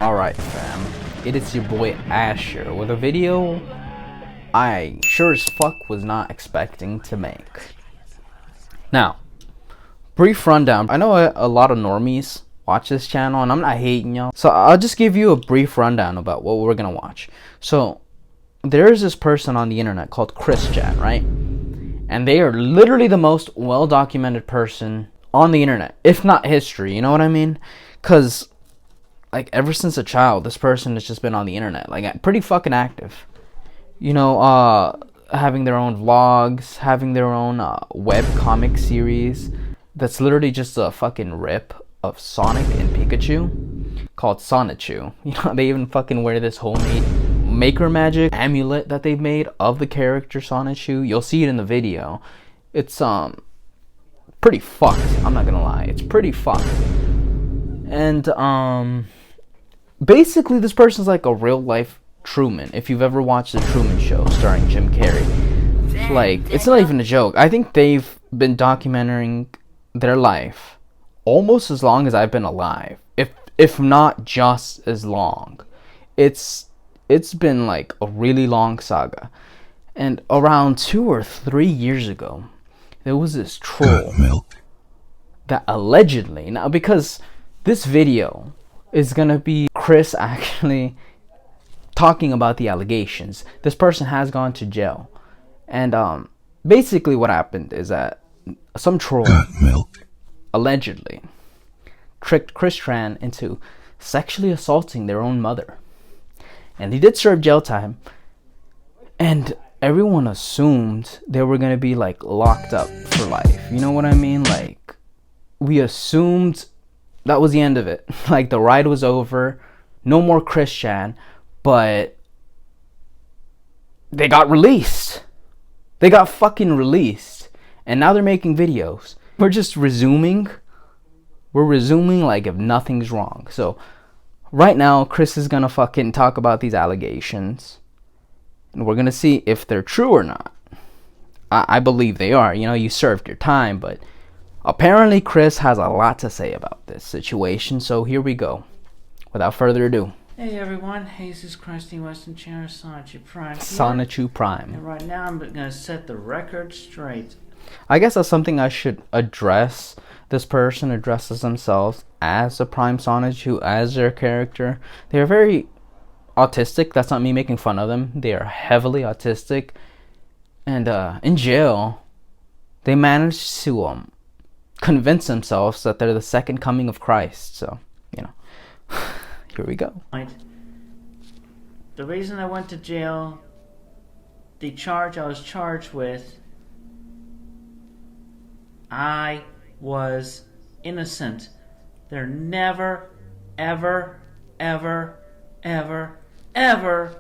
Alright fam, it is your boy Asher with a video I sure as fuck was not expecting to make. Now, brief rundown. I know a lot of normies watch this channel and I'm not hating y'all, so I'll just give you a brief rundown about what we're gonna watch. So there's this person on the internet called Christian, right? And they are literally the most well documented person on the internet, if not history, you know what I mean? Because like ever since a child, this person has just been on the internet, like pretty fucking active. You know, having their own vlogs, having their own web comic series that's literally just a fucking rip of Sonic and Pikachu called Sonichu. You know, they even fucking wear this homemade Maker Magic amulet that they've made of the character Sonichu. You'll see it in the video. It's pretty fucked. I'm not gonna lie, it's pretty fucked. And basically this person's like a real life Truman. If you've ever watched the Truman Show starring Jim Carrey, like it's not even a joke. I think they've been documenting their life almost as long as I've been alive, if not just as long. It's been like a really long saga. And around 2 or 3 years ago, there was this troll that allegedly, now because this video is gonna be Chris actually talking about the allegations. This person has gone to jail, and basically what happened is that some troll allegedly tricked Chris Tran into sexually assaulting their own mother, and he did serve jail time, and everyone assumed they were gonna be like locked up for life. You know what I mean? Like we assumed that was the end of it. Like the ride was over, no more Chris Chan. But they got released. They got fucking released. And now they're making videos. We're just resuming. We're resuming like if nothing's wrong. So right now Chris is gonna fucking talk about these allegations, and we're gonna see if they're true or not. I believe they are. You know, you served your time, but apparently Chris has a lot to say about this situation. So here we go. Without further ado. Hey everyone, Jesus Christ Western Channel, Sonichu Prime here. Sonichu Prime. And right now I'm going to set the record straight. I guess that's something I should address. This person addresses themselves as a Prime Sonichu, as their character. They're very autistic. That's not me making fun of them. They are heavily autistic. And in jail, they managed to convince themselves that they're the second coming of Christ. So, you know. Here we go. The reason I went to jail, the charge I was charged with, I was innocent. There never, ever, ever, ever, ever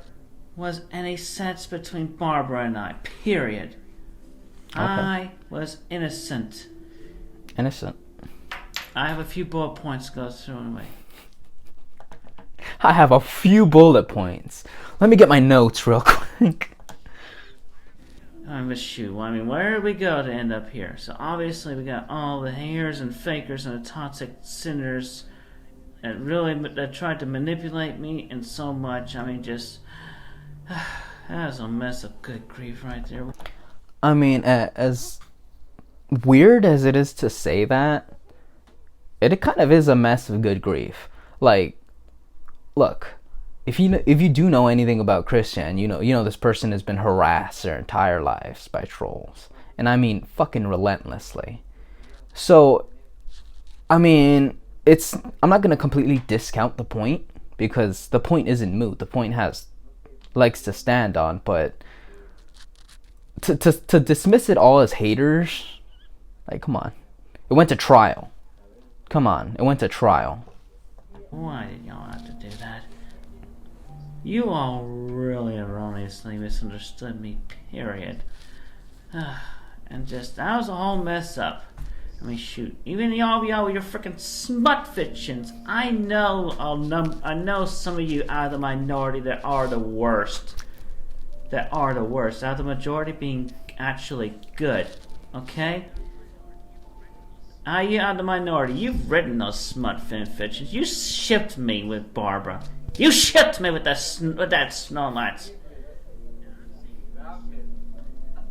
was any sex between Barbara and I. Period. Okay. I was innocent. Innocent. I have a few bullet points to go through anyway. I have a few bullet points. Let me get my notes real quick. Shoot. Well, I mean, where did we go to end up here? So obviously we got all the haters and fakers and the toxic sinners that tried to manipulate me and so much. I mean, just that was a mess of good grief right there. I mean, as weird as it is to say that, it kind of is a mess of good grief. Like, look, if you do know anything about Christian, you know this person has been harassed their entire lives by trolls, and I mean fucking relentlessly. So, I mean, I'm not gonna completely discount the point, because the point isn't moot. The point has legs to stand on, but to dismiss it all as haters, like, come on, it went to trial. Come on, it went to trial. Why did y'all have to do that? You all really erroneously misunderstood me, period. And just, that was a whole mess up. I mean, shoot, even y'all with your freaking smut fictions, I know some of you out of the minority that are the worst. Out of the majority being actually good, okay? You're the minority. You've written those smut fan fictions. You shipped me with Barbara. You shipped me with that Snorlax.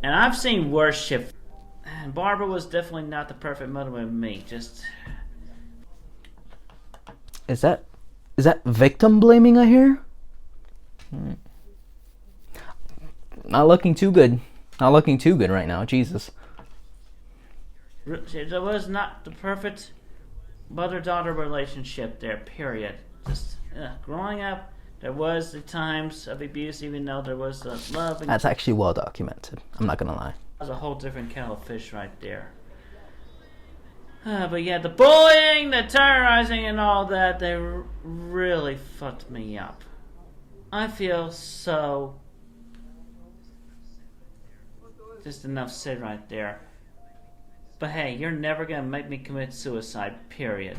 And I've seen worse ship. And Barbara was definitely not the perfect mother with me. Just... Is that victim blaming I hear? Not looking too good. Not looking too good right now. Jesus. There was not the perfect mother-daughter relationship there, period. Just growing up, there was the times of abuse, even though there was the love. And That's actually well documented. I'm not gonna lie. that was a whole different kettle of fish right there. But yeah, the bullying, the terrorizing, and all that, they really fucked me up. I feel so... Just enough said right there. But hey, you're never gonna make me commit suicide, period.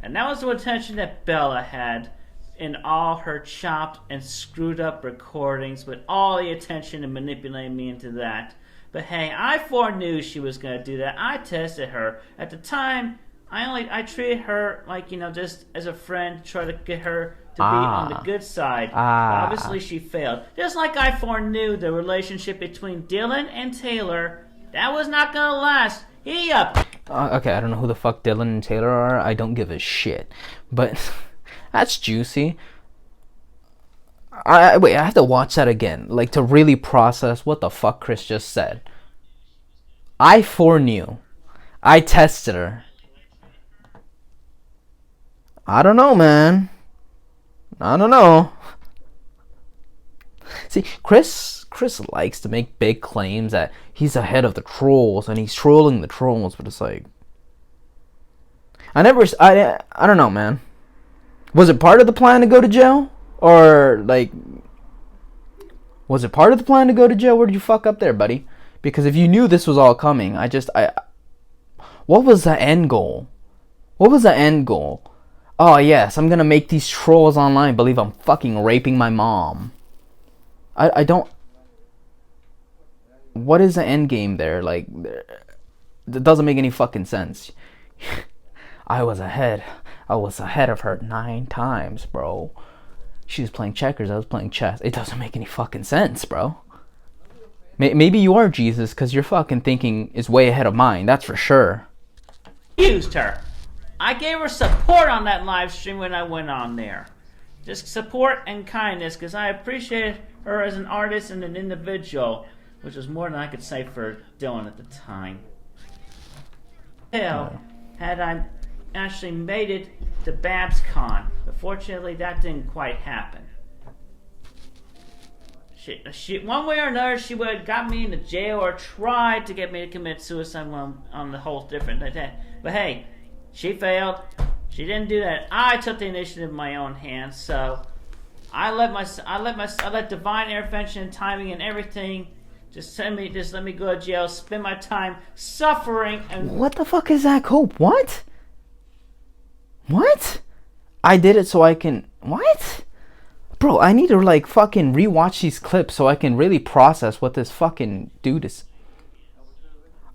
And that was the intention that Bella had in all her chopped and screwed up recordings, with all the attention and manipulating me into that. But hey, I foreknew she was gonna do that. I tested her. At the time, I treated her like, just as a friend, to try to get her to be on the good side. Obviously, she failed. Just like I foreknew the relationship between Dylan and Taylor, that was not gonna last. Okay, I don't know who the fuck Dylan and Taylor are. I don't give a shit. But that's juicy. I have to watch that again, like, to really process what the fuck Chris just said. I foreknew. I tested her. I don't know, man. I don't know. See, Chris likes to make big claims that he's ahead of the trolls and he's trolling the trolls, but it's like, I don't know, man. Was it part of the plan to go to jail? Or, like, was it part of the plan to go to jail? Where did you fuck up there, buddy? Because if you knew this was all coming, what was the end goal? What was the end goal? Oh, yes, I'm gonna make these trolls online believe I'm fucking raping my mom. I don't... What is the end game there? Like, it doesn't make any fucking sense. I was ahead of her 9 times, bro. She was playing checkers, I was playing chess. It doesn't make any fucking sense, bro. Maybe you are Jesus, because your fucking thinking is way ahead of mine, that's for sure. Used her. I gave her support on that live stream when I went on there. Just support and kindness, because I appreciated her as an artist and an individual, which was more than I could say for Dylan at the time. Hell, had I actually made it to BabsCon, but fortunately that didn't quite happen. She one way or another, she would have got me into jail or tried to get me to commit suicide on the whole different thing. But hey, she failed. She didn't do that. I took the initiative in my own hands, so I let divine intervention and timing and everything just let me go to jail, spend my time suffering and... What the fuck is that, Cope? What? What? I did it so I can... What? Bro, I need to, like, fucking rewatch these clips so I can really process what this fucking dude is...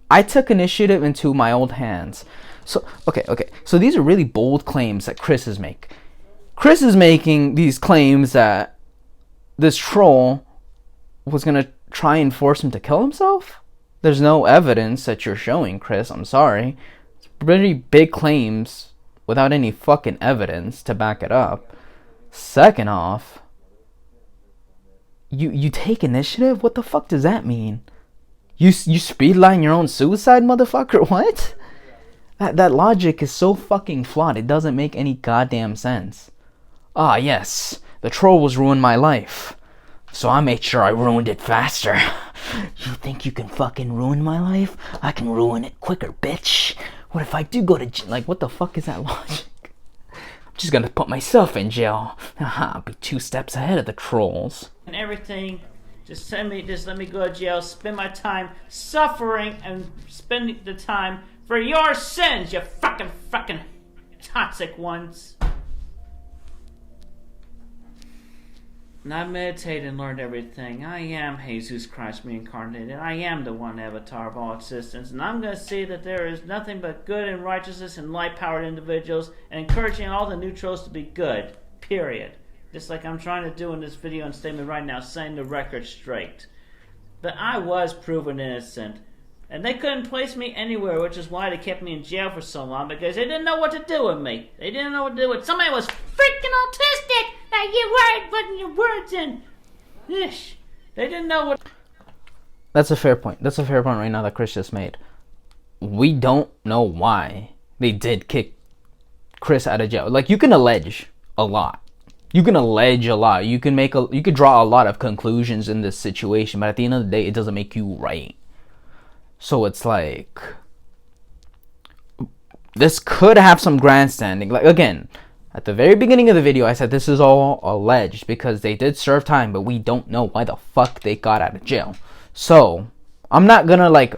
I took initiative into my own hands. So, okay. So these are really bold claims that Chris is making. Chris is making these claims that this troll was gonna try and force him to kill himself? There's no evidence that you're showing, Chris. I'm sorry. It's pretty big claims without any fucking evidence to back it up. Second off, you take initiative? What the fuck does that mean? You speedline your own suicide, motherfucker? What? That logic is so fucking flawed. It doesn't make any goddamn sense. Ah, yes. The troll was ruining my life. So I made sure I ruined it faster. You think you can fucking ruin my life? I can ruin it quicker, bitch. What if I do go to jail? Like, what the fuck is that logic? I'm just gonna put myself in jail. I'll be 2 steps ahead of the trolls. And everything, just let me go to jail, spend my time suffering and spending the time for your sins, you fucking toxic ones. And I meditated and learned everything. I am Jesus Christ reincarnated. I am the one avatar of all existence. And I'm going to see that there is nothing but good and righteousness and light-powered individuals, and encouraging all the neutrals to be good. Period. Just like I'm trying to do in this video and statement right now, setting the record straight. But I was proven innocent. And they couldn't place me anywhere, which is why they kept me in jail for so long, because they didn't know what to do with me. They didn't know what to do with somebody was freaking autistic that you weren't putting your words in. Ish. They didn't know what... That's a fair point. That's a fair point right now that Chris just made. We don't know why they did kick Chris out of jail. Like, you can allege a lot. You can allege a lot. You could draw a lot of conclusions in this situation, but at the end of the day, it doesn't make you right. So it's like, this could have some grandstanding. Like, again, at the very beginning of the video, I said this is all alleged because they did serve time, but we don't know why the fuck they got out of jail. So I'm not gonna like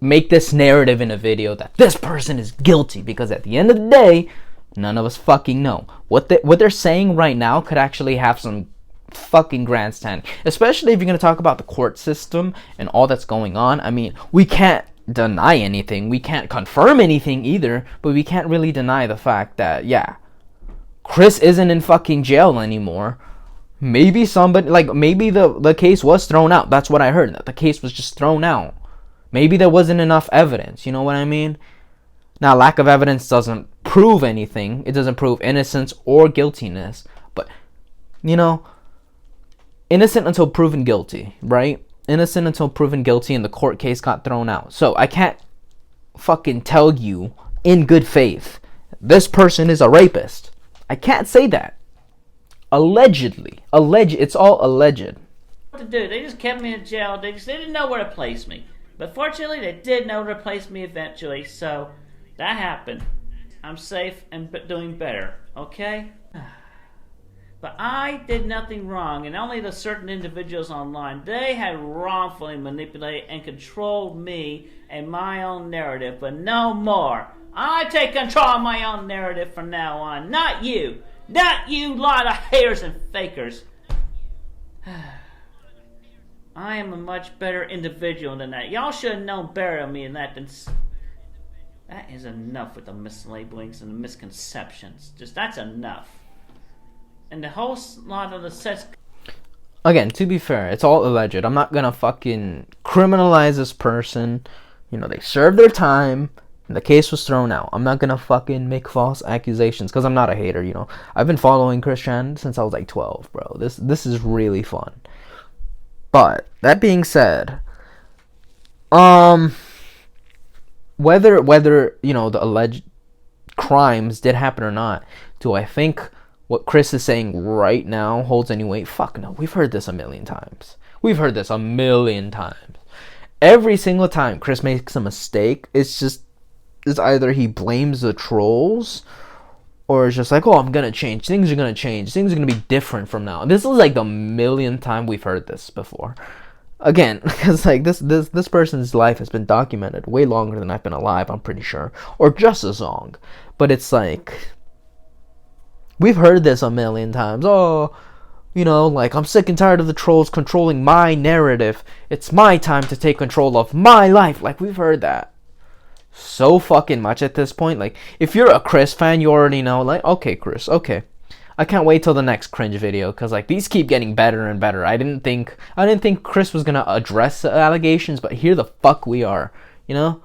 make this narrative in a video that this person is guilty, because at the end of the day, none of us fucking know. What they're saying right now could actually have some fucking grandstand, especially if you're going to talk about the court system and all that's going on. I mean, we can't deny anything, we can't confirm anything either, but we can't really deny the fact that, yeah, Chris isn't in fucking jail anymore. Maybe somebody, like, maybe the case was thrown out. That's what I heard, that the case was just thrown out. Maybe there wasn't enough evidence, you know what I mean? Now, lack of evidence doesn't prove anything. It doesn't prove innocence or guiltiness, but, you know, innocent until proven guilty, right? Innocent until proven guilty, and the court case got thrown out. So I can't fucking tell you in good faith this person is a rapist. I can't say that. Allegedly. It's all alleged. What to do? They just kept me in jail. They didn't know where to place me. But fortunately, they did know where to place me eventually. So that happened. I'm safe and doing better. Okay? But I did nothing wrong, and only the certain individuals online, they had wrongfully manipulated and controlled me and my own narrative, but no more. I take control of my own narrative from now on, not you. Not you lot of haters and fakers. I am a much better individual than that. Y'all should have known better of me than that. That is enough with the mislabelings and the misconceptions. That's enough. And the whole lot of the sets... Again, to be fair, it's all alleged. I'm not gonna fucking criminalize this person. You know, they served their time, and the case was thrown out. I'm not gonna fucking make false accusations, because I'm not a hater, you know. I've been following Christian since I was like 12, bro. This is really fun. But, that being said, whether, you know, the alleged crimes did happen or not, do I think what Chris is saying right now holds any weight? Fuck no. We've heard this a million times. Every single time Chris makes a mistake, it's either he blames the trolls, or it's just like, oh, I'm gonna change. Things are gonna change. Things are gonna be different from now. This is like the millionth time we've heard this before. Again, because like this person's life has been documented way longer than I've been alive, I'm pretty sure, or just as long. But it's like, we've heard this a million times. Oh, you know, like, I'm sick and tired of the trolls controlling my narrative. It's my time to take control of my life. Like, we've heard that so fucking much at this point. Like, if you're a Chris fan, you already know, like, okay, Chris, okay. I can't wait till the next cringe video, because, like, these keep getting better and better. I didn't think Chris was gonna address the allegations, but here the fuck we are, you know?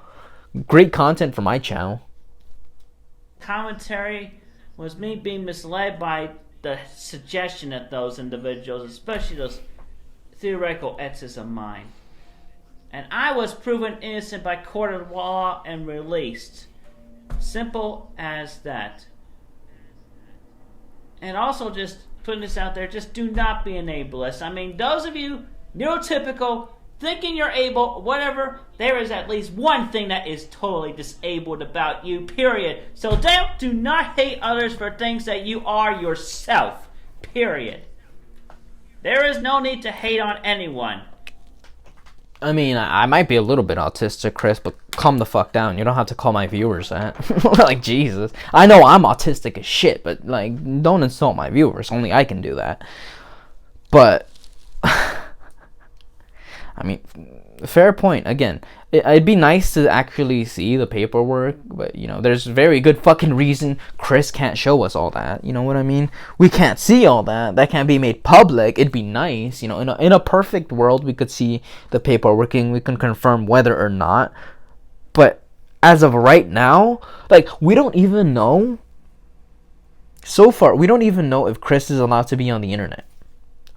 Great content for my channel. Commentary was me being misled by the suggestion of those individuals, especially those theoretical exes of mine. And I was proven innocent by court of law and released. Simple as that. And also, just putting this out there, just do not be an ableist. I mean, those of you neurotypical, thinking you're able, whatever, there is at least one thing that is totally disabled about you, period. So do not hate others for things that you are yourself, period. There is no need to hate on anyone. I mean, I might be a little bit autistic, Chris, but calm the fuck down. You don't have to call my viewers that. Like, Jesus. I know I'm autistic as shit, but, like, don't insult my viewers. Only I can do that. But I mean, fair point. Again, it'd be nice to actually see the paperwork, but there's very good fucking reason Chris can't show us all that. You know what I mean? We can't see all that. That can't be made public. It'd be nice, in a perfect world, we could see the paperwork and we can confirm whether or not. But as of right now, like, we don't even know. So far, we don't even know if Chris is allowed to be on the internet.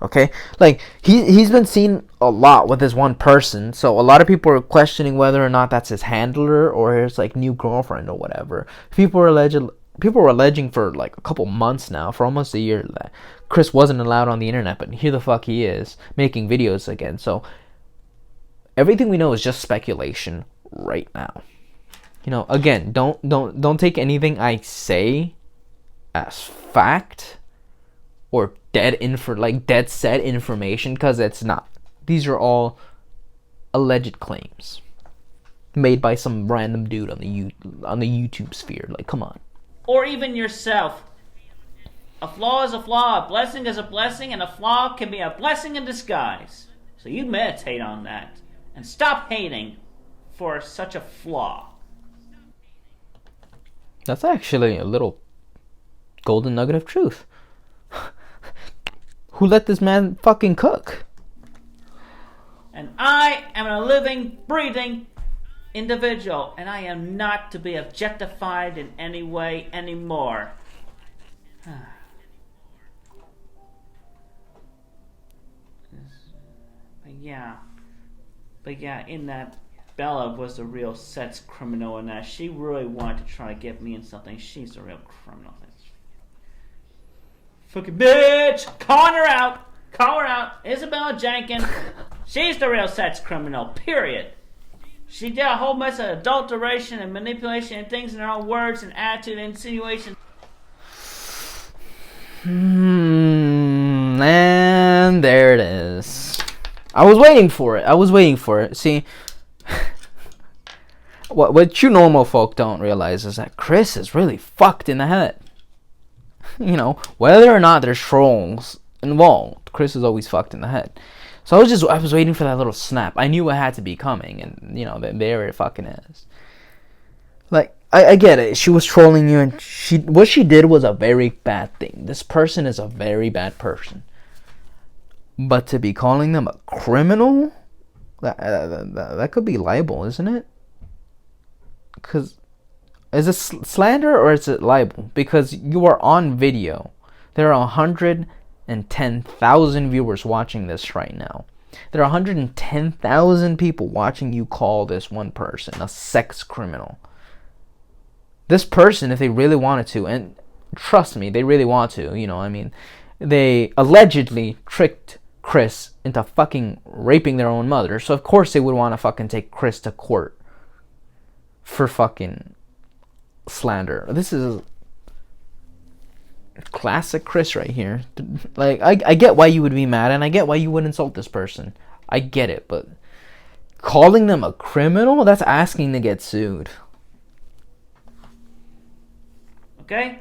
Okay, like he's been seen a lot with this one person, so a lot of people are questioning whether or not that's his handler or his like new girlfriend or whatever. People were alleging for like a couple months now, for almost a year, that Chris wasn't allowed on the internet, but here the fuck he is making videos again. So everything we know is just speculation right now. Again, don't take anything I say as fact or dead set information, because it's not. These are all alleged claims made by some random dude on the YouTube sphere. Like, come on. Or even yourself. A flaw is a flaw, a blessing is a blessing, and a flaw can be a blessing in disguise. So you meditate on that and stop hating for such a flaw. That's actually a little golden nugget of truth. Who let this man fucking cook? And I am a living, breathing individual, and I am not to be objectified in any way anymore. But yeah, in that, Bella was the real sex criminal, and that she really wanted to try to get me in something. She's the real criminal. Fucking bitch! Calling her out! Call her out! Isabella Jenkins. She's the real sex criminal, period. She did a whole mess of adulteration and manipulation and things in her own words and attitude and insinuation. And there it is. I was waiting for it. See, what you normal folk don't realize is that Chris is really fucked in the head. Whether or not there's trolls involved, Chris is always fucked in the head. So I was waiting for that little snap. I knew it had to be coming, and there it fucking is. Like, I get it. She was trolling you, and what she did was a very bad thing. This person is a very bad person. But to be calling them a criminal, that could be libel, isn't it? Because is it slander or is it libel? Because you are on video. There are 110,000 viewers watching this right now. There are 110,000 people watching you call this one person a sex criminal. This person, if they really wanted to, and trust me, they really want to, they allegedly tricked Chris into fucking raping their own mother. So of course they would want to fucking take Chris to court for fucking slander. This is classic Chris right here. Like, I get why you would be mad, and I get why you would insult this person. I get it, but calling them a criminal, that's asking to get sued. Okay?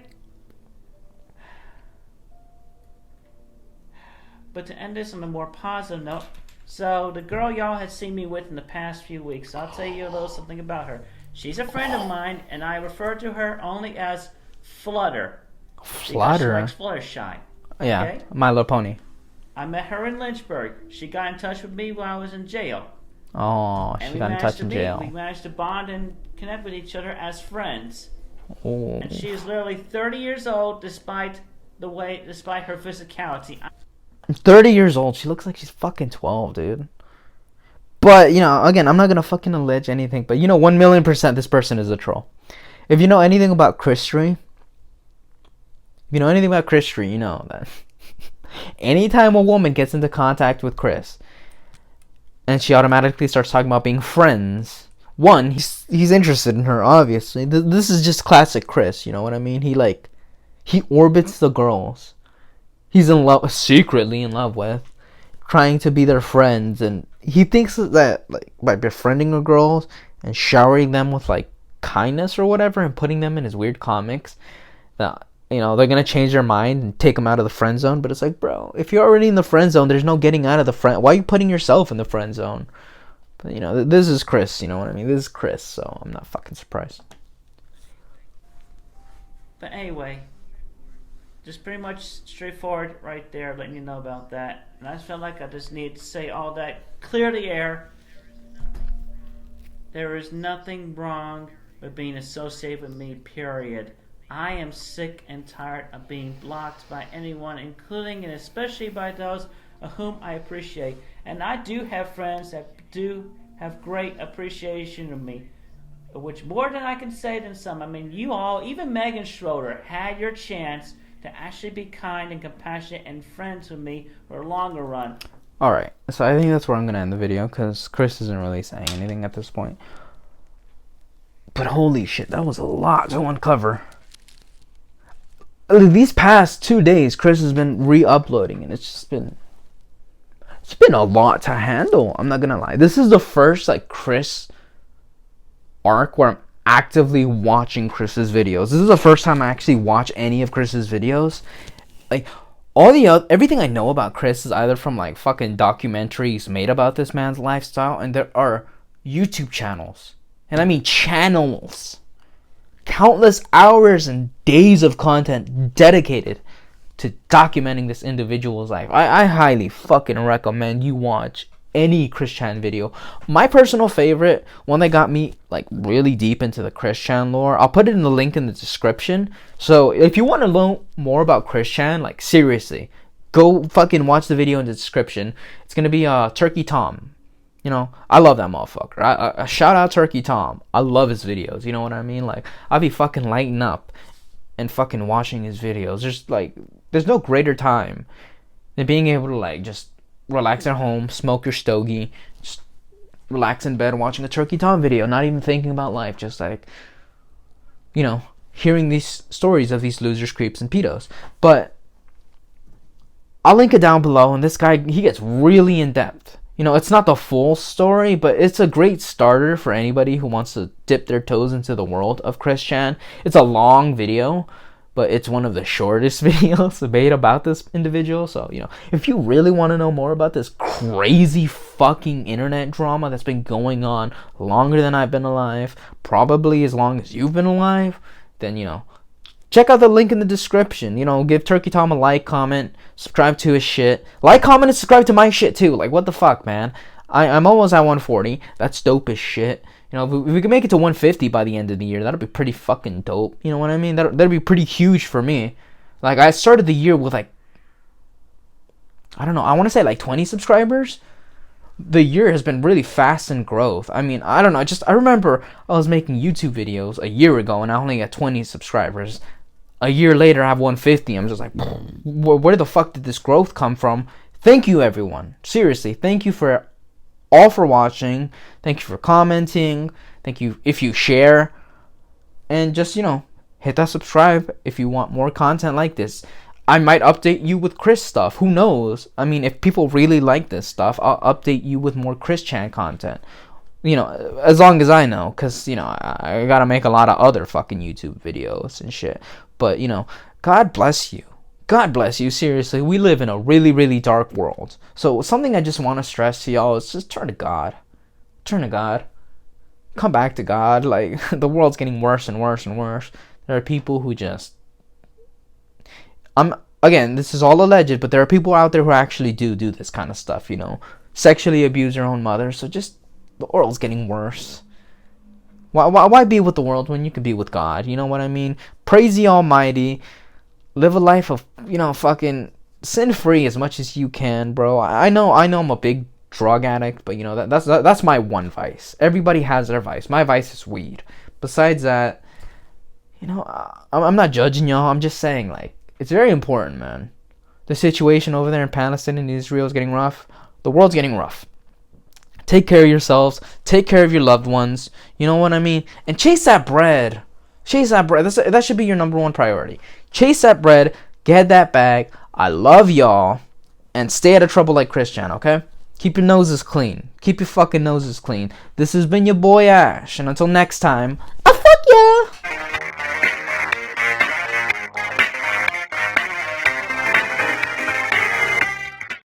But to end this on a more positive note, so the girl y'all had seen me with in the past few weeks, I'll tell you a little something about her. She's a friend of mine, and I refer to her only as Flutter. Flutter? She likes Fluttershy. Yeah, okay? My Little Pony. I met her in Lynchburg. She got in touch with me while I was in jail. Oh, she got in touch in jail. We managed to bond and connect with each other as friends. Oh. And she is literally 30 years old despite her physicality. 30 years old. She looks like she's fucking 12, dude. But, again, I'm not going to fucking allege anything. But, 1,000,000% this person is a troll. If you know anything about Christry, you know that anytime a woman gets into contact with Chris and she automatically starts talking about being friends, one, he's interested in her, obviously. This is just classic Chris, you know what I mean? He orbits the girls he's secretly in love with, trying to be their friends, and he thinks that, like, by befriending the girls and showering them with, like, kindness or whatever and putting them in his weird comics, that they're gonna change their mind and take them out of the friend zone. But it's like, bro, if you're already in the friend zone, there's no getting out of the friend. Why are you putting yourself in the friend zone? But this is Chris. You know what I mean? This is Chris, so I'm not fucking surprised. But anyway, just pretty much straightforward right there, letting you know about that. And I just felt like I just need to say all that, clear the air. There is nothing wrong with being associated with me, period. I am sick and tired of being blocked by anyone, including and especially by those of whom I appreciate. And I do have friends that do have great appreciation of me, which more than I can say than some. I mean, you all, even Megan Schroeder, had your chance to actually be kind and compassionate and friends with me for a longer run. Alright, so I think that's where I'm going to end the video, because Chris isn't really saying anything at this point. But holy shit, that was a lot to uncover. These past 2 days, Chris has been re-uploading, and it's been a lot to handle. I'm not gonna lie. This is the first Chris arc where I'm actively watching Chris's videos. This is the first time I actually watch any of Chris's videos. Everything I know about Chris is either from fucking documentaries made about this man's lifestyle, and there are YouTube channels, and I mean channels. Countless hours and days of content dedicated to documenting this individual's life. I highly fucking recommend you watch any Chris Chan video. My personal favorite, one that got me really deep into the Chris Chan lore, I'll put it in the link in the description. So if you want to learn more about Chris Chan, seriously, go fucking watch the video in the description. It's gonna be Turkey Tom. I love that motherfucker. I shout out Turkey Tom. I love his videos. You know what I mean? I'll be fucking lighting up and fucking watching his videos. There's no greater time than being able to just relax at home, smoke your stogie, just relax in bed watching a Turkey Tom video, not even thinking about life, just hearing these stories of these losers, creeps, and pedos. But I'll link it down below, and this guy, he gets really in depth. It's not the full story, but it's a great starter for anybody who wants to dip their toes into the world of Chris Chan. It's a long video, but it's one of the shortest videos made about this individual. So, if you really want to know more about this crazy fucking internet drama that's been going on longer than I've been alive, probably as long as you've been alive, then, check out the link in the description. Give Turkey Tom a like, comment, subscribe to his shit. Like, comment, and subscribe to my shit too. What the fuck, man? I'm almost at 140. That's dope as shit. If we can make it to 150 by the end of the year, that'll be pretty fucking dope. You know what I mean? That'll be pretty huge for me. I started the year with I don't know, I want to say 20 subscribers. The year has been really fast in growth. I mean, I don't know. I remember I was making YouTube videos a year ago, and I only got 20 subscribers. A year later, I have 150. I'm just where the fuck did this growth come from? Thank you, everyone. Seriously, thank you for watching. Thank you for commenting. Thank you if you share. And just, hit that subscribe if you want more content like this. I might update you with Chris stuff. Who knows? I mean, if people really like this stuff, I'll update you with more Chris Chan content. As long as I know, because, I gotta make a lot of other fucking YouTube videos and shit. But, God bless you. God bless you, seriously. We live in a really, really dark world. So something I just want to stress to y'all is just turn to God. Turn to God. Come back to God. The world's getting worse and worse and worse. There are people who just... Again, this is all alleged, but there are people out there who actually do this kind of stuff, Sexually abuse their own mother. So just... the world's getting worse. Why be with the world when you can be with God? You know what I mean? Praise the Almighty. Live a life of, fucking sin-free as much as you can, bro. I know I'm a big drug addict, but, that's my one vice. Everybody has their vice. My vice is weed. Besides that, I'm not judging y'all. I'm just saying, it's very important, man. The situation over there in Palestine and Israel is getting rough. The world's getting rough. Take care of yourselves. Take care of your loved ones. You know what I mean? And chase that bread. Chase that bread. That should be your number one priority. Chase that bread. Get that bag. I love y'all. And stay out of trouble like Chris Chan, okay? Keep your noses clean. Keep your fucking noses clean. This has been your boy Ash. And until next time,